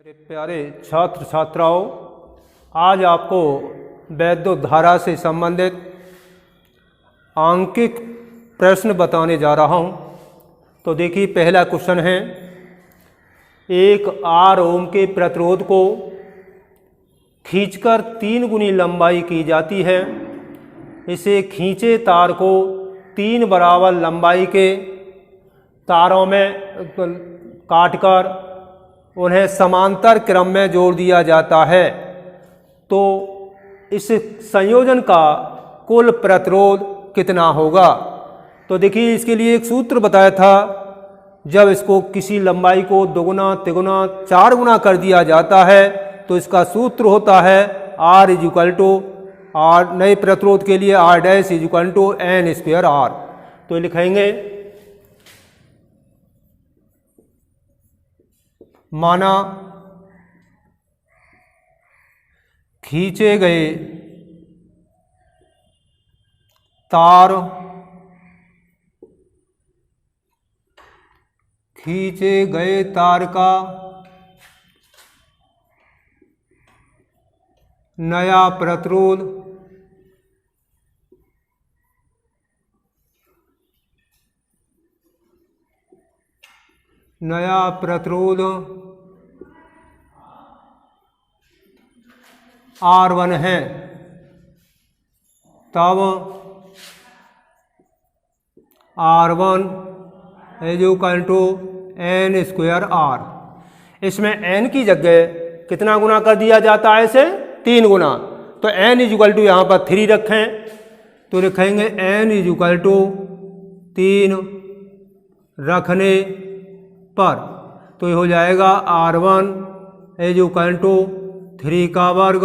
मेरे प्यारे छात्र छात्राओं, आज आपको वैद्युत धारा से संबंधित आंकिक प्रश्न बताने जा रहा हूं। तो देखिए, पहला क्वेश्चन है, एक R ओम के प्रतिरोध को खींचकर 3 गुनी लंबाई की जाती है। इसे खींचे तार को 3 बराबर लंबाई के तारों में काटकर उन्हें समांतर क्रम में जोड़ दिया जाता है। तो इस संयोजन का कुल प्रतिरोध कितना होगा? तो देखिए, इसके लिए एक सूत्र बताया था। जब इसको किसी लंबाई को 2 गुना 3 गुना 4 गुना कर दिया जाता है तो इसका सूत्र होता है R इक्वल टू R, नए प्रतिरोध के लिए R dash equal to N square R। तो लिखेंगे, माना खींचे गए तार का नया प्रतिरोध R1 है। तब R1 equal to N square R। इसमें N की जगह कितना गुना कर दिया जाता है? इसे 3 गुना। तो N इक्वल टू यहाँ पर 3 रखें तो लिखेंगे N इक्वल टू 3 रखने पर तो ये हो जाएगा R1 इक्वल टू 3 का वर्ग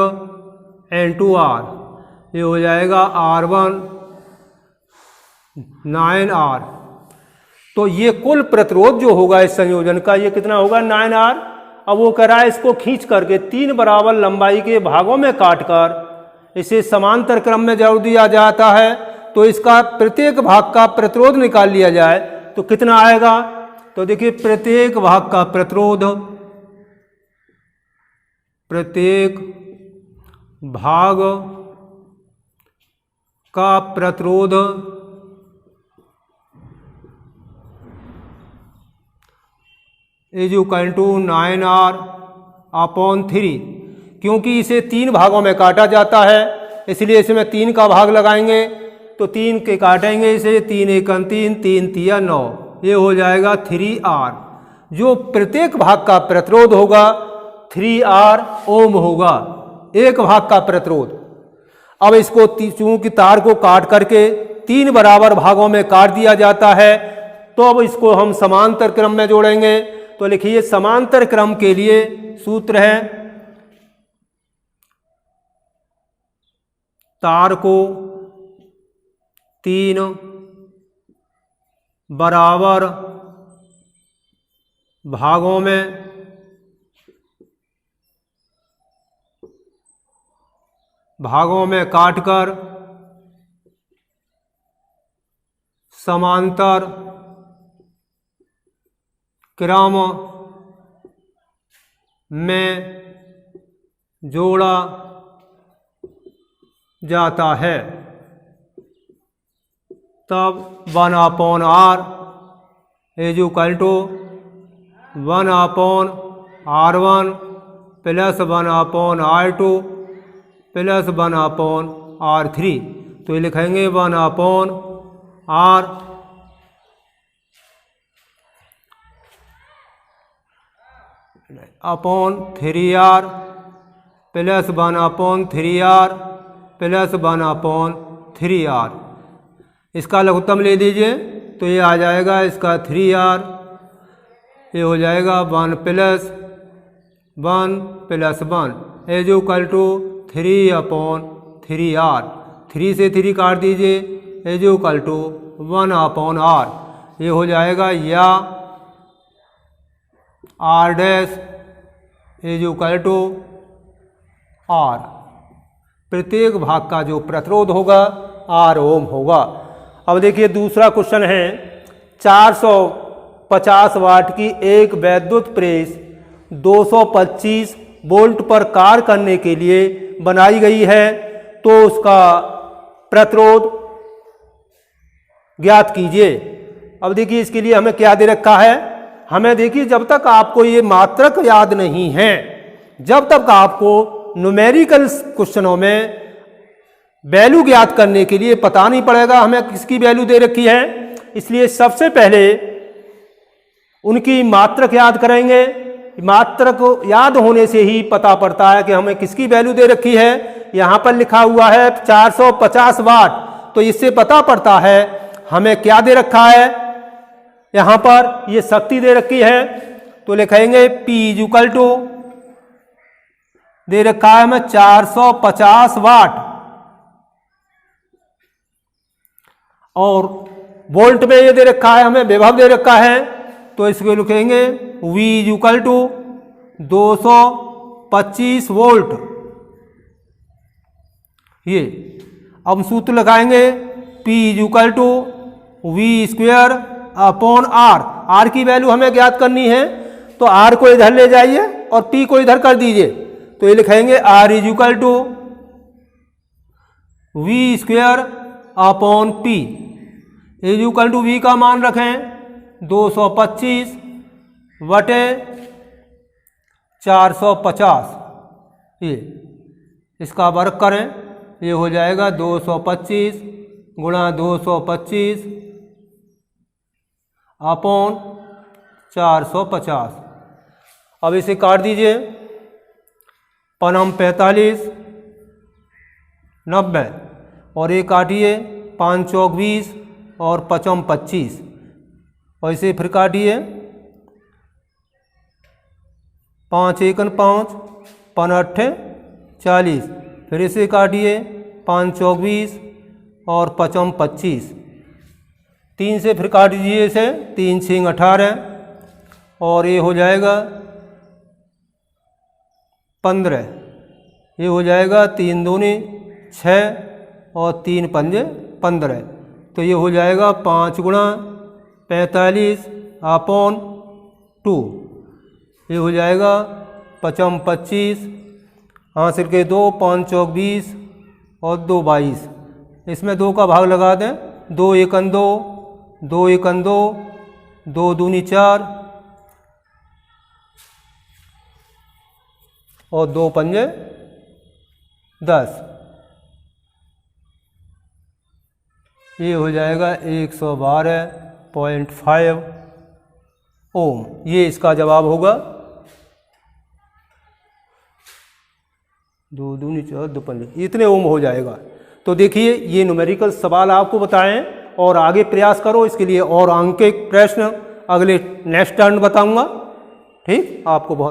N2R। ये हो जाएगा R1 9R। तो ये कुल प्रतिरोध जो होगा इस संयोजन का, ये कितना होगा? 9R। अब वो कह रहा है इसको खींच करके 3 बराबर लंबाई के भागों में काटकर इसे समांतर क्रम में जोड़ दिया जाता है। तो इसका प्रत्येक भाग का प्रतिरोध निकाल लिया जाए तो कितना आएगा? तो देखिए, प्रत्येक भाग का प्रतिरोध इक्वल टू 9R अपॉन 3। क्योंकि इसे 3 भागों में काटा जाता है इसलिए इसमें 3 का भाग लगाएंगे। तो 3 के काटेंगे इसे, 3 एक 3, 3 तिया 9। ये हो जाएगा 3R। जो प्रत्येक भाग का प्रतिरोध होगा 3R ओम होगा, एक भाग का प्रतिरोध। अब इसको चूंकि तार को काट करके 3 बराबर भागों में काट दिया जाता है तो अब इसको हम समांतर क्रम में जोड़ेंगे। तो लिखिए, समांतर क्रम के लिए सूत्र है, तार को 3 बराबर भागों में काटकर समांतर क्रम में जोड़ा जाता है। तब 1/R equal to 1/R1 plus 1/R2 plus 1/R3। तो ये लिखेंगे 1/R upon 3R plus 1/3R plus 1/3R। इसका लघुत्तम ले लीजिए तो ये आ जाएगा इसका 3R। ये हो जाएगा 1 plus 1 plus 1 equal to 3/3R। 3 से 3 काट दीजिए, इक्वल टू 1/R। ये हो जाएगा या R dash equal to R। प्रत्येक भाग का जो प्रतिरोध होगा R ओम होगा। अब देखिए दूसरा क्वेश्चन है, 450 वाट की एक वैद्युत प्रेस 225 वोल्ट पर कार्य करने के लिए बनाई गई है, तो उसका प्रतिरोध ज्ञात कीजिए। अब देखिए इसके लिए हमें क्या दे रखा है, हमें देखिए जब तक आपको ये मात्रक याद नहीं है, जब तक आपको न्यूमेरिकल क्वेश्चनों में वैल्यू ज्ञात करने के लिए पता नहीं पड़ेगा हमें किसकी वैल्यू दे रखी है। इसलिए सबसे पहले उनकी मात्रक याद करेंगे। मात्रक याद होने से ही पता पड़ता है कि हमें किसकी वैल्यू दे रखी है। यहां पर लिखा हुआ है 450 वाट, तो इससे पता पड़ता है हमें क्या दे रखा है। यहां पर ये शक्ति दे रखी है, तो लिखेंगे P दे रखा है हमें 450 वाट, और वोल्ट में ये दे रखा है हमें विभव दे रखा है, तो इसको लिखेंगे V 225 वोल्ट। ये अब सूत्र लगाएंगे P V² upon R। R की वैल्यू हमें ज्ञात करनी है, तो R को इधर ले जाइए और P को इधर कर दीजिए, तो ये लिखेंगे R V² upon P। V का मान रखें 225 बटे 450, ये इसका वर्ग करें, ये हो जाएगा 225 गुणा 225 अपॉन 450। अब इसे काट दीजिए, पनम 45 90, और ये काटिए 5 चौक 20 और 5 25, और इसे फिर काटिए 5 एकन 5 5 8 40, फिर इसे काटिए 5 चौक 20 और 5 25, 3 से फिर काट दीजिए इसे, 3 6 18, और ये हो जाएगा 15, ये हो जाएगा 3 दूनी 6 और 3 पंजे 15, तो ये हो जाएगा 5 गुणा 45 अपॉन 2, ये हो जाएगा 5 25, हासिल के 2 5 चौक 20 और 2 22, इसमें 2 का भाग लगा दें, 2 एकन 2 2 एकन 2 2 दूनी 4 और 2 पंजे 10, ये हो जाएगा 112.5 ओम। ये इसका जवाब होगा। 2 दूनी 4 2 पंजे, इतने ओम हो जाएगा। तो देखिए ये न्यूमेरिकल सवाल आपको बताएं और आगे प्रयास करो। इसके लिए और अंक के प्रश्न अगले नेक्स्ट टर्न बताऊंगा। ठीक, आपको बहुत